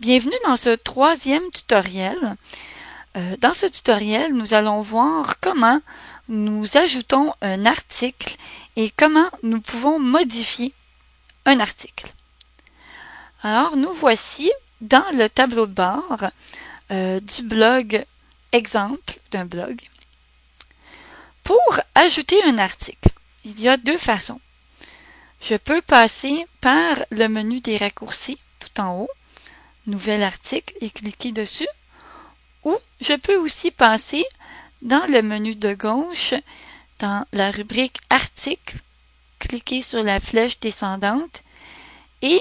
Bienvenue dans ce troisième tutoriel. Dans ce tutoriel, nous allons voir comment nous ajoutons un article et comment nous pouvons modifier un article. Alors, nous voici dans le tableau de bord du blog exemple d'un blog. Pour ajouter un article, il y a deux façons. Je peux passer par le menu des raccourcis tout en haut, nouvel article et cliquer dessus, ou je peux aussi passer dans le menu de gauche, dans la rubrique article, cliquer sur la flèche descendante et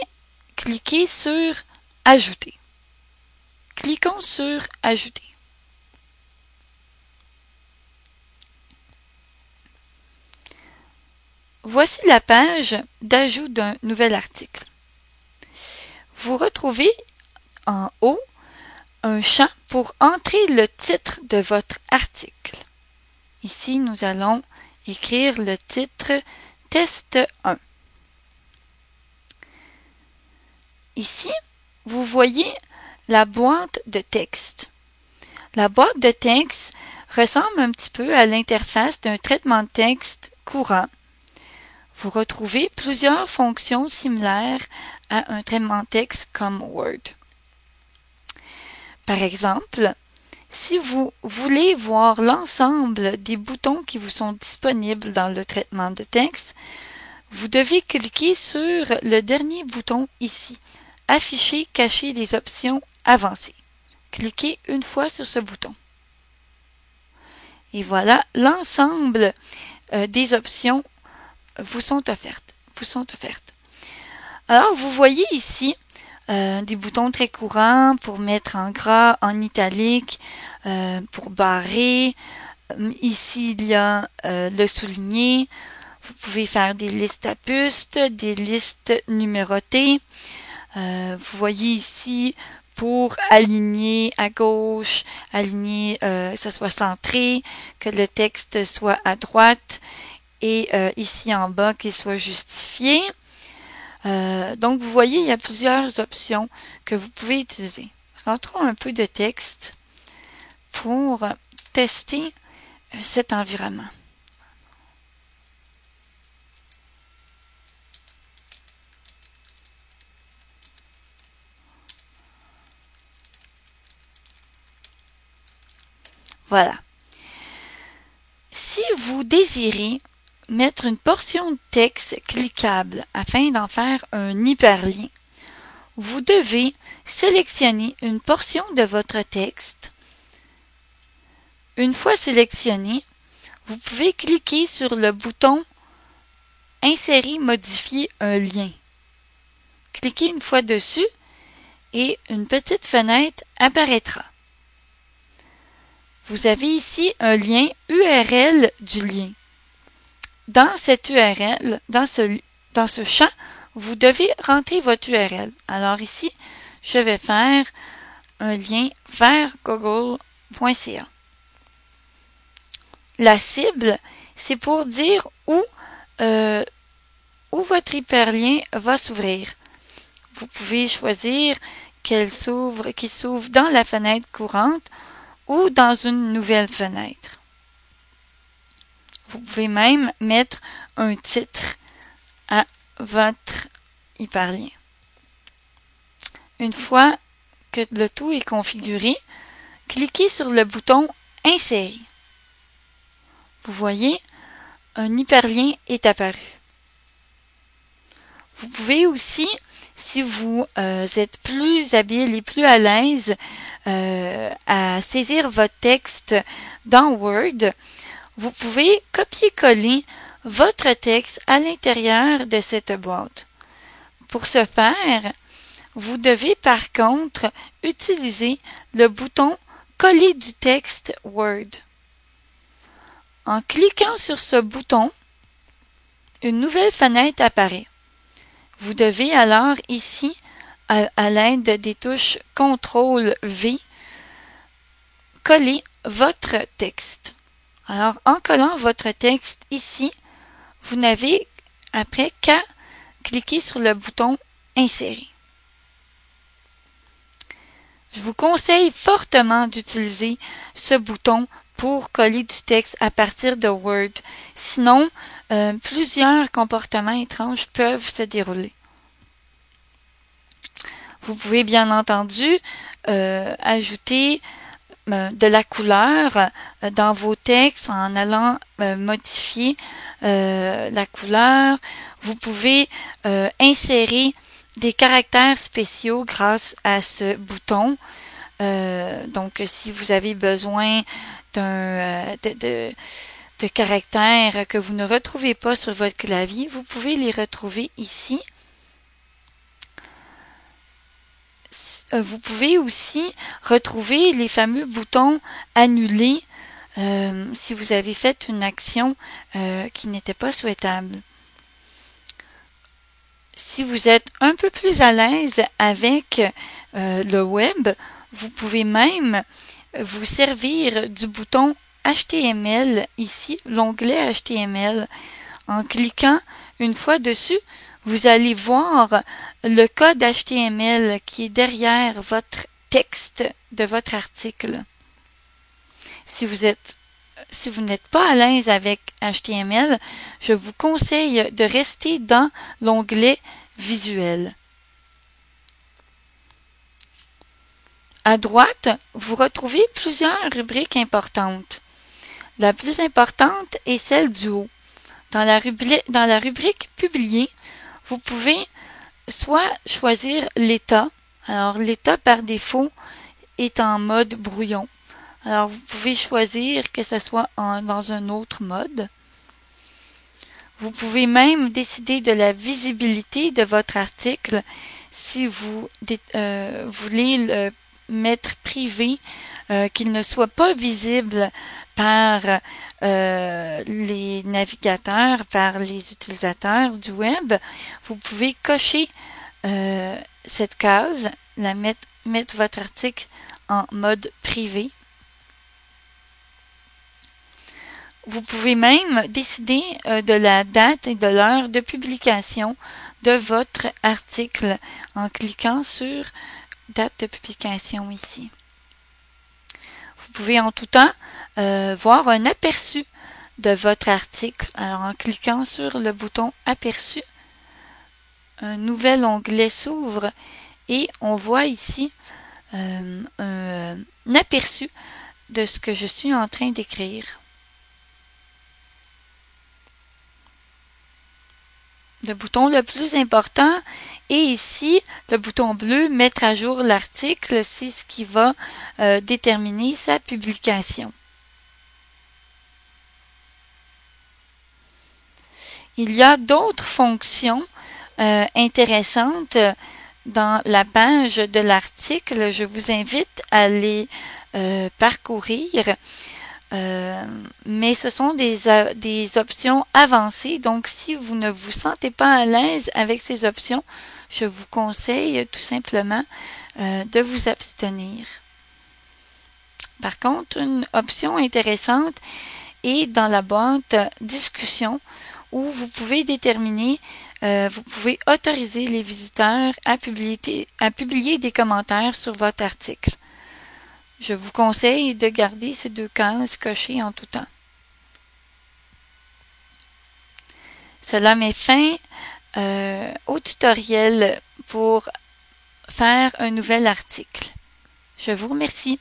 cliquer sur ajouter. Cliquons sur ajouter. Voici la page d'ajout d'un nouvel article. Vous retrouvez en haut un champ pour entrer le titre de votre article. Ici, nous allons écrire le titre Test 1. Ici, vous voyez la boîte de texte. La boîte de texte ressemble un petit peu à l'interface d'un traitement de texte courant. Vous retrouvez plusieurs fonctions similaires à un traitement de texte comme Word. Par exemple, si vous voulez voir l'ensemble des boutons qui vous sont disponibles dans le traitement de texte, vous devez cliquer sur le dernier bouton ici, Afficher, cacher les options avancées. Cliquez une fois sur ce bouton. Et voilà, l'ensemble des options vous sont offertes. Alors, vous voyez ici des boutons très courants pour mettre en gras, en italique, pour barrer. Ici, il y a le souligner. Vous pouvez faire des listes à puces, des listes numérotées. Vous voyez ici pour aligner à gauche, aligner, que ce soit centré, que le texte soit à droite et ici en bas qu'il soit justifié. Donc, vous voyez, il y a plusieurs options que vous pouvez utiliser. Rentrons un peu de texte pour tester cet environnement. Voilà. Si vous désirez mettre une portion de texte cliquable afin d'en faire un hyperlien, vous devez sélectionner une portion de votre texte. Une fois sélectionné, vous pouvez cliquer sur le bouton « Insérer, modifier un lien ». Cliquez une fois dessus et une petite fenêtre apparaîtra. Vous avez ici un lien URL du lien. Dans cette URL, dans ce champ, vous devez rentrer votre URL. Alors ici, je vais faire un lien vers google.ca. La cible, c'est pour dire où votre hyperlien va s'ouvrir. Vous pouvez choisir qu'il s'ouvre dans la fenêtre courante ou dans une nouvelle fenêtre. Vous pouvez même mettre un titre à votre hyperlien. Une fois que le tout est configuré, cliquez sur le bouton « Insérer ». Vous voyez, un hyperlien est apparu. Vous pouvez aussi, si vous êtes plus habile et plus à l'aise à saisir votre texte dans Word, vous pouvez copier-coller votre texte à l'intérieur de cette boîte. Pour ce faire, vous devez par contre utiliser le bouton « Coller du texte Word ». En cliquant sur ce bouton, une nouvelle fenêtre apparaît. Vous devez alors ici, à l'aide des touches CTRL-V, coller votre texte. Alors, en collant votre texte ici, vous n'avez après qu'à cliquer sur le bouton « Insérer ». Je vous conseille fortement d'utiliser ce bouton pour coller du texte à partir de Word. Sinon, plusieurs comportements étranges peuvent se dérouler. Vous pouvez bien entendu ajouter de la couleur dans vos textes en allant modifier la couleur. Vous pouvez insérer des caractères spéciaux grâce à ce bouton. Donc, si vous avez besoin de caractères que vous ne retrouvez pas sur votre clavier, vous pouvez les retrouver ici. Vous pouvez aussi retrouver les fameux boutons annulés si vous avez fait une action qui n'était pas souhaitable. Si vous êtes un peu plus à l'aise avec le web, vous pouvez même vous servir du bouton HTML ici, l'onglet HTML. En cliquant une fois dessus, vous allez voir le code HTML qui est derrière votre texte de votre article. Si vous n'êtes pas à l'aise avec HTML, je vous conseille de rester dans l'onglet Visuel. À droite, vous retrouvez plusieurs rubriques importantes. La plus importante est celle du haut. Dans la rubrique Publier, vous pouvez soit choisir l'état. Alors, l'état par défaut est en mode brouillon. Alors, vous pouvez choisir que ce soit dans un autre mode. Vous pouvez même décider de la visibilité de votre article si vous voulez le mettre privé, qu'il ne soit pas visible par les navigateurs, par les utilisateurs du web. Vous pouvez cocher cette case, mettre votre article en mode privé. Vous pouvez même décider de la date et de l'heure de publication de votre article en cliquant sur date de publication ici. Vous pouvez en tout temps voir un aperçu de votre article. Alors en cliquant sur le bouton aperçu, un nouvel onglet s'ouvre et on voit ici un aperçu de ce que je suis en train d'écrire. Le bouton le plus important est ici, le bouton bleu, mettre à jour l'article, c'est ce qui va déterminer sa publication. Il y a d'autres fonctions intéressantes dans la page de l'article. Je vous invite à les parcourir. Mais ce sont des options avancées, donc si vous ne vous sentez pas à l'aise avec ces options, je vous conseille tout simplement de vous abstenir. Par contre, une option intéressante est dans la boîte discussion où vous pouvez déterminer, vous pouvez autoriser les visiteurs à publier des commentaires sur votre article. Je vous conseille de garder ces deux cases cochées en tout temps. Cela met fin au tutoriel pour faire un nouvel article. Je vous remercie.